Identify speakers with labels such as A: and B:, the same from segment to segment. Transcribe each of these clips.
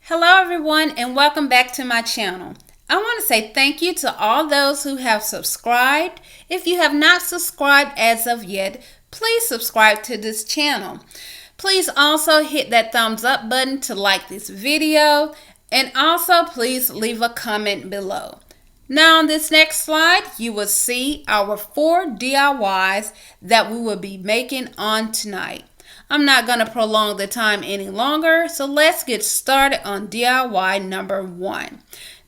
A: Hello everyone and welcome back to my channel. I want to say thank you to all those who have subscribed. If you have not subscribed as of yet, please subscribe to this channel. Please also hit that thumbs up button to like this video, and also please leave a comment below. Now on this next slide, you will see our 4 DIYs that we will be making on tonight. I'm not going to prolong the time any longer, so let's get started on DIY number 1.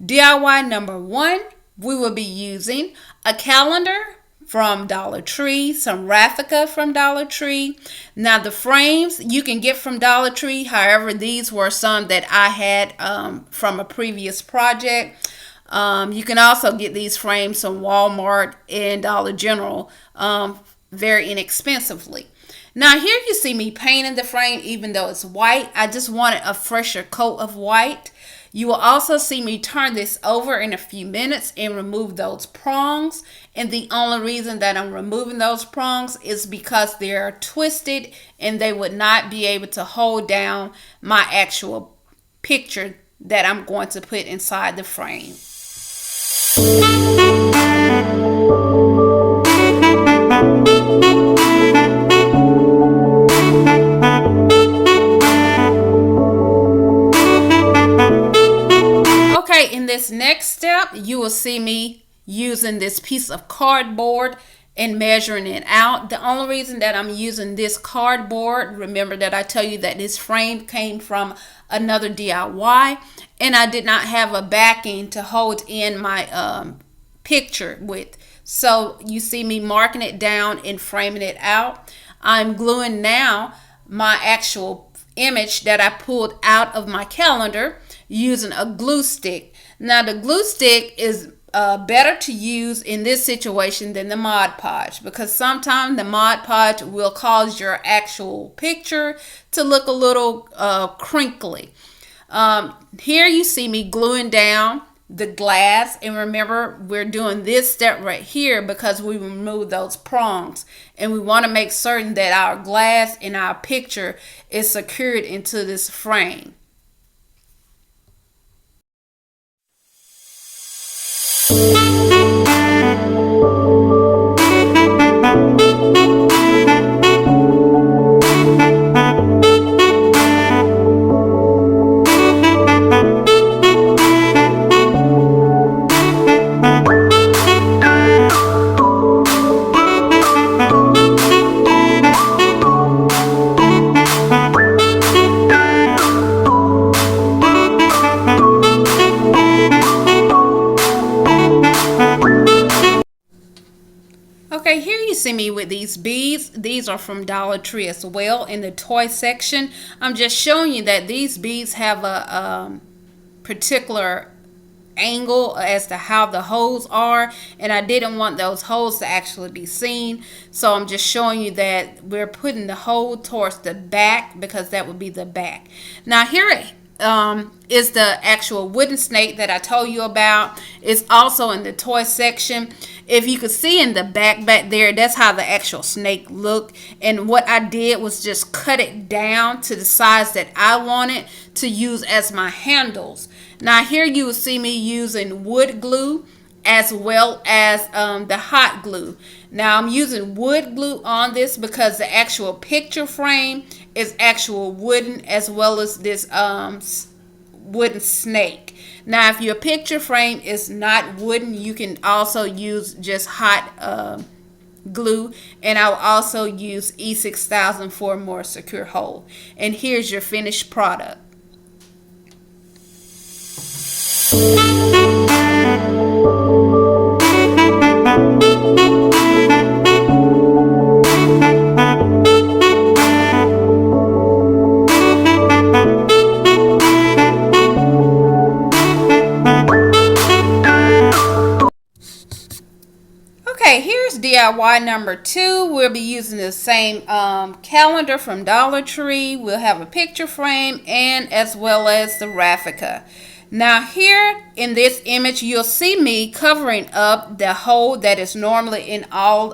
A: DIY number 1, we will be using a calendar from Dollar Tree, some Raffica from Dollar Tree. Now the frames you can get from Dollar Tree, however these were some that I had from a previous project. You can also get these frames from Walmart and Dollar General very inexpensively. Now here you see me painting the frame even though it's white. I just wanted a fresher coat of white. You will also see me turn this over in a few minutes and remove those prongs. And the only reason that I'm removing those prongs is because they're twisted and they would not be able to hold down my actual picture that I'm going to put inside the frame. In this next step, you will see me using this piece of cardboard and measuring it out. The only reason that I'm using this cardboard, remember that I tell you that this frame came from another DIY and I did not have a backing to hold in my picture with. So you see me marking it down and framing it out. I'm gluing now my actual image that I pulled out of my calendar using a glue stick. Now the glue stick is better to use in this situation than the Mod Podge, because sometimes the Mod Podge will cause your actual picture to look a little crinkly. Here you see me gluing down the glass, and remember we're doing this step right here because we remove those prongs and we want to make certain that our glass and our picture is secured into this frame. Okay, here you see me with these beads. These are from Dollar Tree as well in the toy section. I'm just showing you that these beads have a particular angle as to how the holes are, and I didn't want those holes to actually be seen, so I'm just showing you that we're putting the hole towards the back because that would be the back. Now here is the actual wooden snake that I told you about. It's also in the toy section. If you could see in the back there, that's how the actual snake looked. And what I did was just cut it down to the size that I wanted to use as my handles. Now here you will see me using wood glue as well as the hot glue. Now I'm using wood glue on this because the actual picture frame is actual wooden as well as this wooden snake. Now if your picture frame is not wooden, you can also use just hot glue, and I'll also use E6000 for a more secure hold. And here's your finished product. Okay, here's DIY number 2. We'll be using the same calendar from Dollar Tree. We'll have a picture frame and as well as the Raffica. Now here in this image, you'll see me covering up the hole that is normally in all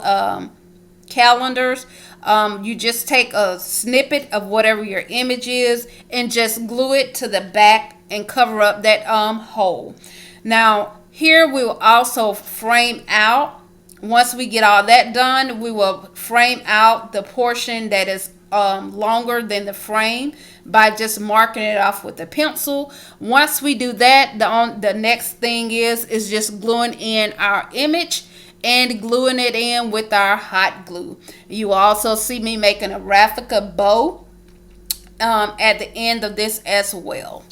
A: calendars. You just take a snippet of whatever your image is and just glue it to the back and cover up that hole. Now here we will also frame out. Once we get all that done, we will frame out the portion that is longer than the frame by just marking it off with a pencil. Once we do that, the next thing is just gluing in our image and gluing it in with our hot glue. You will also see me making a raffia bow at the end of this as well.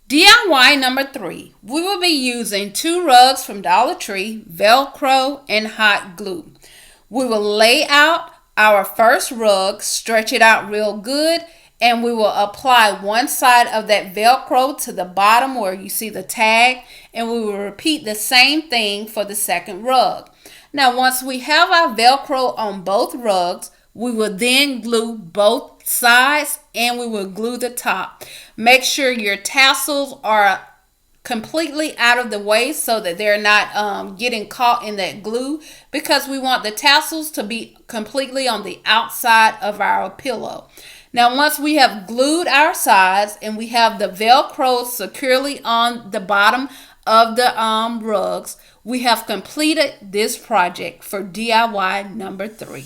A: DIY number 3. We will be using 2 rugs from Dollar Tree, Velcro, and hot glue. We will lay out our first rug, stretch it out real good, and we will apply one side of that Velcro to the bottom where you see the tag, and we will repeat the same thing for the second rug. Now, once we have our Velcro on both rugs, we will then glue both sides and we will glue the top. Make sure your tassels are completely out of the way so that they're not getting caught in that glue, because we want the tassels to be completely on the outside of our pillow. Now, once we have glued our sides and we have the Velcro securely on the bottom of the rugs, we have completed this project for DIY number 3.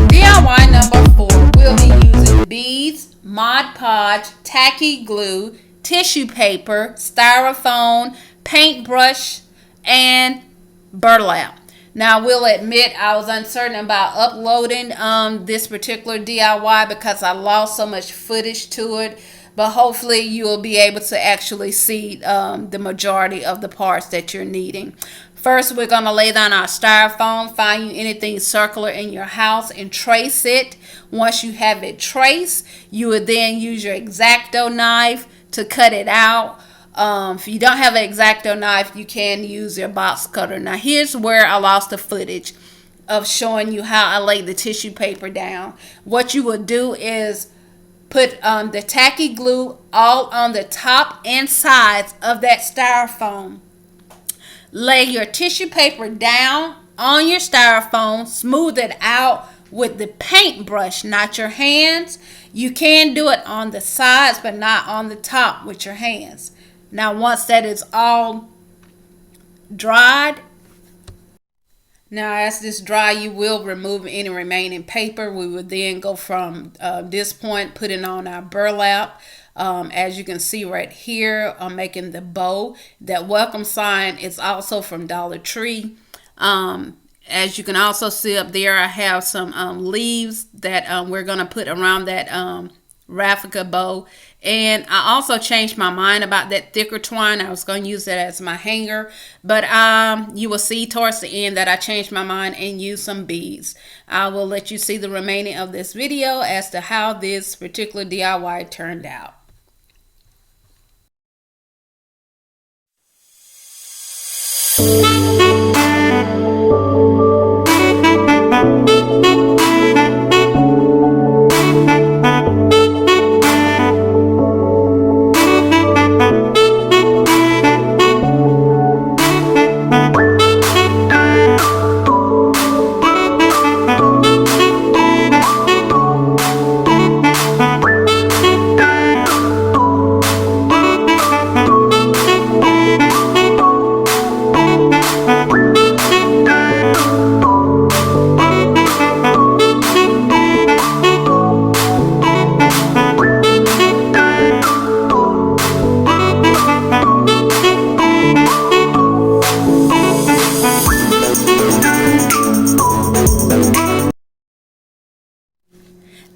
A: DIY number 4, we'll be using beads, Mod Podge, tacky glue, tissue paper, styrofoam, paintbrush, and burlap. Now, I will admit I was uncertain about uploading this particular DIY because I lost so much footage to it. But hopefully you will be able to actually see the majority of the parts that you're needing. First, we're going to lay down our styrofoam. Find you anything circular in your house and trace it. Once you have it traced, you would then use your X-Acto knife to cut it out. If you don't have an X-Acto knife, you can use your box cutter. Now, here's where I lost the footage of showing you how I laid the tissue paper down. What you would do is put the tacky glue all on the top and sides of that styrofoam. Lay your tissue paper down on your styrofoam. Smooth it out with the paintbrush, not your hands. You can do it on the sides, but not on the top with your hands. Now, once that is all dried, now as this dry, you will remove any remaining paper. We would then go from this point, putting on our burlap. As you can see right here, I'm making the bow. That welcome sign is also from Dollar Tree. As you can also see up there, I have some leaves that we're going to put around that Raffica bow. And I also changed my mind about that thicker twine. I was going to use that as my hanger, but you will see towards the end that I changed my mind and used some beads. I will let you see the remaining of this video as to how this particular DIY turned out.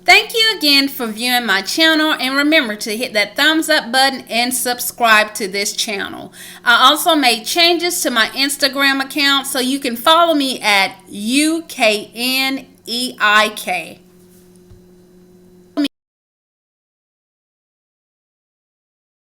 A: Thank you again for viewing my channel, and remember to hit that thumbs up button and subscribe to this channel. I also made changes to my Instagram account, so you can follow me at UKNEIK.